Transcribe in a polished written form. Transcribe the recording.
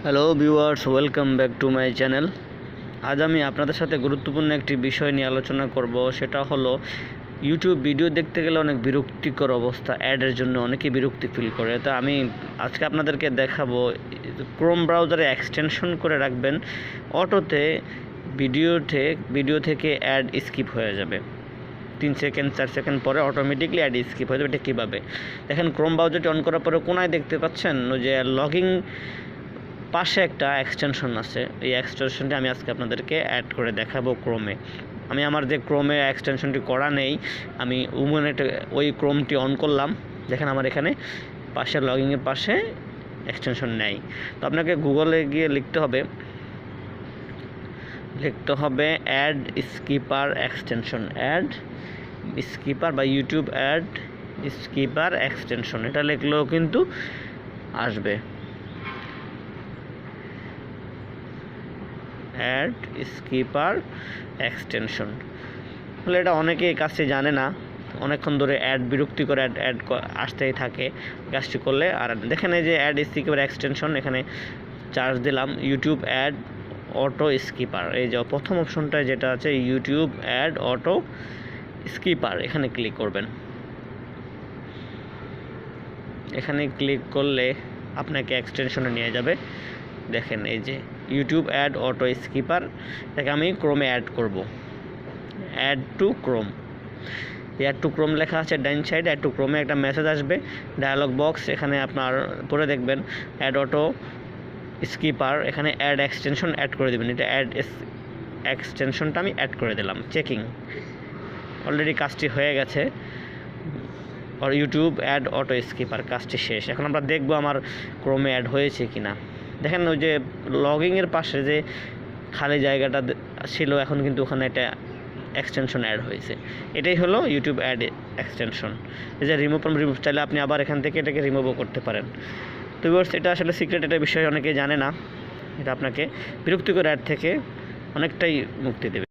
Hello viewers, welcome back to my channel. আজ আমি আপনাদের সাথে গুরুত্বপূর্ণ একটি বিষয় নিয়ে আলোচনা করব। সেটা হলো ইউটিউব ভিডিও দেখতে গেলে অনেক বিরক্তিকর অবস্থা, অ্যাডের জন্য অনেকে বিরক্তি ফিল করে। তা আমি আজকে আপনাদেরকে দেখাবো ক্রোম ব্রাউজারে এক্সটেনশন করে রাখবেন, অটোতে ভিডিও থেকে অ্যাড স্কিপ হয়ে যাবে। 3 সেকেন্ড 4 সেকেন্ড পরে অটোমেটিকলি অ্যাড স্কিপ হয়ে যাবে। এটা কীভাবে দেখেন, ক্রোম ব্রাউজারটি অন করার পরে কোনায় দেখতে পাচ্ছেন যে লগিং পাশে একটা এক্সটেনশন আছে। এই এক্সটেনশনটি আমি আজকে আপনাদেরকে অ্যাড করে দেখাবো ক্রোমে। আমি আমার যে ক্রোমে এক্সটেনশনটি করা নেই, আমি ওই ক্রোমটি অন করলাম। দেখেন আমার এখানে পাশে লগিংয়ের পাশে এক্সটেনশন নেই। তো আপনাকে গুগলে গিয়ে লিখতে হবে ad skipper extension, ad skipper বা ইউটিউব অ্যাড স্কিপার এক্সটেনশন। এটা লিখলেও কিন্তু আসবে, অ্যাড স্কিপার এক্সটেনশন। তাহলে এটা অনেকেই কাজটি জানে না, অনেকক্ষণ ধরে বিরক্তি করে অ্যাড আসতেই থাকে কাজটি করলে। আর দেখেন এই যে অ্যাড স্কিপার এক্সটেনশন, এখানে চার্জ দিলাম ইউটিউব অ্যাড অটো স্কিপার। এই যে প্রথম অপশনটা যেটা আছে ইউটিউব অ্যাড অটো স্কিপার, এখানে ক্লিক করবেন। এখানে ক্লিক করলে আপনাকে এক্সটেনশনে নিয়ে যাবে। দেখেন এই যে ইউটিউব অ্যাড অটো স্কিপার, এটাকে আমি ক্রোমে অ্যাড করব। অ্যাড টু ক্রোম লেখা আছে ডাইন সাইডে। অ্যাড টু ক্রোমে একটা মেসেজ আসবে, ডায়ালগ বক্স। এখানে আপনার পরে দেখবেন অ্যাড অটো স্কিপার, এখানে অ্যাড এক্সটেনশন অ্যাড করে দেবেন। এটা অ্যাড এক্সটেনশনটা আমি অ্যাড করে দিলাম। চেকিং, অলরেডি কাজটি হয়ে গেছে। আর ইউটিউব অ্যাড অটো স্কিপার কাজটি শেষ। এখন আমরা দেখবো আমার ক্রোমে অ্যাড হয়েছে কিনা। দেখেন ওই যে লগিংয়ের পাশে যে খালি জায়গাটা ছিল, এখন কিন্তু ওখানে একটা এক্সটেনশন অ্যাড হয়েছে। এটাই হলো ইউটিউব অ্যাড এক্সটেনশন। এই যে রিমুভ চাইলে আপনি আবার এখান থেকে এটাকে রিমুভও করতে পারেন। তো এটা আসলে সিক্রেট, এটা বিষয় অনেকে জানে না। এটা আপনাকে বিরক্তিকর অ্যাড থেকে অনেকটাই মুক্তি দেবে।